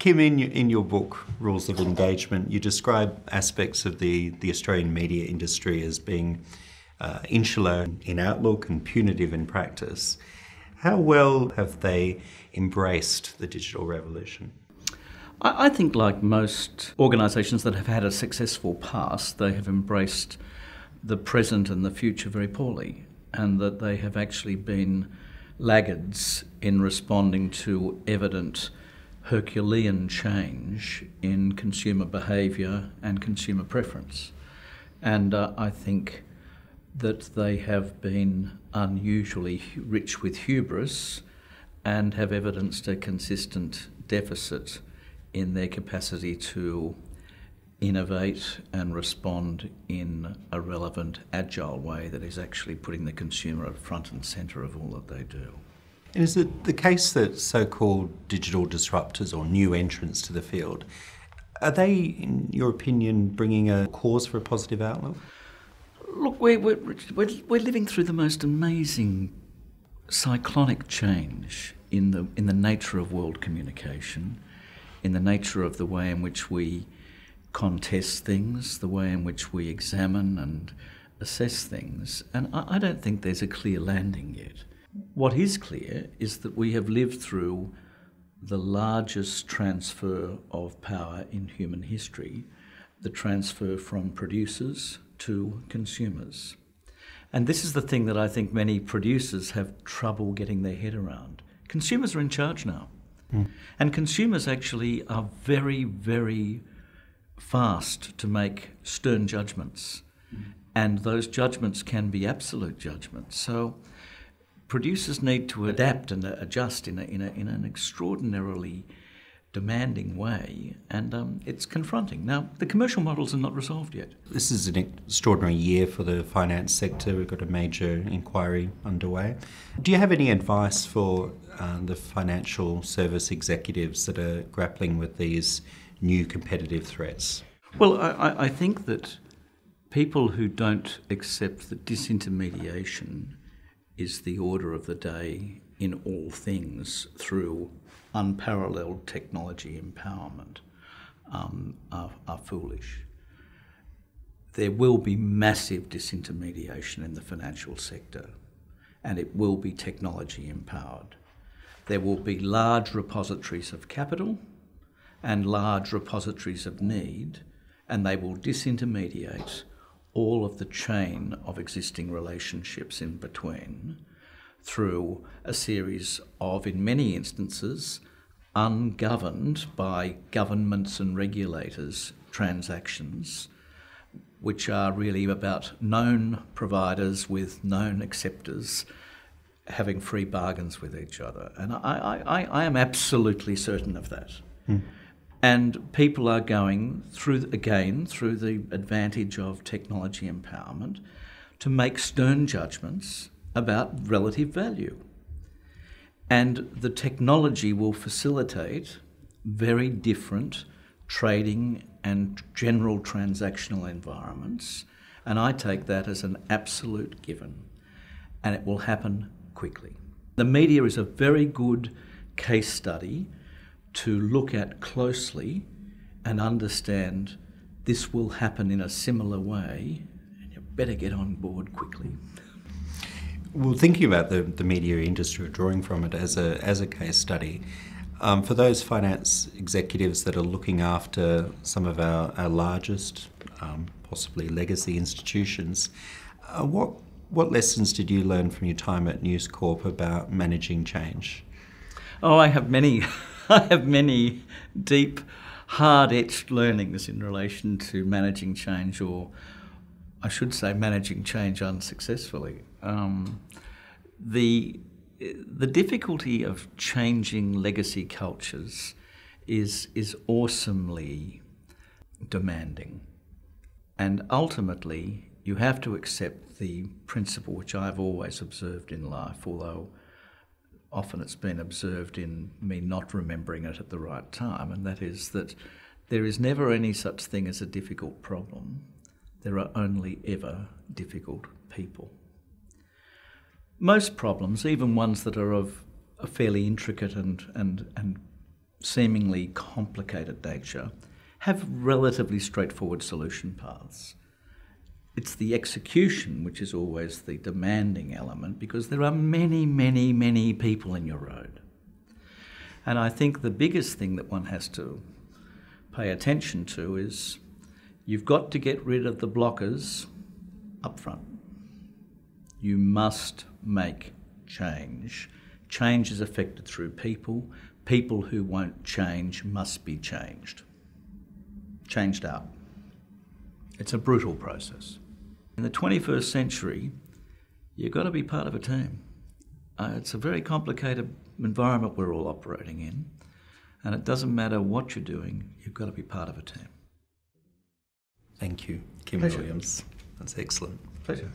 Kim, in your book, Rules of Engagement, you describe aspects of the Australian media industry as being insular in outlook and punitive in practice. How well have they embraced the digital revolution? I think, like most organisations that have had a successful past, they have embraced the present and the future very poorly, and that they have actually been laggards in responding to evident Herculean change in consumer behaviour and consumer preference. And I think that they have been unusually rich with hubris and have evidenced a consistent deficit in their capacity to innovate and respond in a relevant, agile way that is actually putting the consumer at front and centre of all that they do. And is it the case that so-called digital disruptors or new entrants to the field, are they, in your opinion, bringing a cause for a positive outlook? Look, we're living through the most amazing cyclonic change in the nature of world communication, in the nature of the way in which we contest things, the way in which we examine and assess things. And I don't think there's a clear landing yet. What is clear is that we have lived through the largest transfer of power in human history, the transfer from producers to consumers. And this is the thing that I think many producers have trouble getting their head around. Consumers are in charge now. And consumers actually are very, very fast to make stern judgments. And those judgments can be absolute judgments. So producers need to adapt and adjust in an extraordinarily demanding way, and it's confronting. Now, the commercial models are not resolved yet. This is an extraordinary year for the finance sector. We've got a major inquiry underway. Do you have any advice for the financial service executives that are grappling with these new competitive threats? Well, I think that people who don't accept that disintermediation is the order of the day in all things through unparalleled technology empowerment are foolish. There will be massive disintermediation in the financial sector, and it will be technology empowered. There will be large repositories of capital and large repositories of need, and they will disintermediate all of the chain of existing relationships in between through a series of, in many instances, ungoverned by governments and regulators transactions, which are really about known providers with known acceptors having free bargains with each other. And I am absolutely certain of that. And people are going through the advantage of technology empowerment to make stern judgments about relative value. And the technology will facilitate very different trading and general transactional environments, and I take that as an absolute given, and it will happen quickly. The media is a very good case study to look at closely and understand this will happen in a similar way, and you better get on board quickly. Well, thinking about the media industry, drawing from it as a case study, for those finance executives that are looking after some of our largest, possibly legacy institutions, what lessons did you learn from your time at News Corp about managing change? Oh, I have many. I have many deep, hard-etched learnings in relation to managing change, or I should say managing change unsuccessfully. The difficulty of changing legacy cultures is awesomely demanding. And ultimately, you have to accept the principle which I've always observed in life, although often it's been observed in me not remembering it at the right time, and that is that there is never any such thing as a difficult problem. There are only ever difficult people. Most problems, even ones that are of a fairly intricate and seemingly complicated nature have relatively straightforward solution paths. It's the execution which is always the demanding element, because there are many, many, many people in your road. And I think the biggest thing that one has to pay attention to is you've got to get rid of the blockers up front. You must make change. Change is effected through people. People who won't change must be changed. Changed out. It's a brutal process. In the 21st century, you've got to be part of a team. It's a very complicated environment we're all operating in, and it doesn't matter what you're doing, you've got to be part of a team. Thank you, Kim Pleasure. Williams. That's excellent. Pleasure.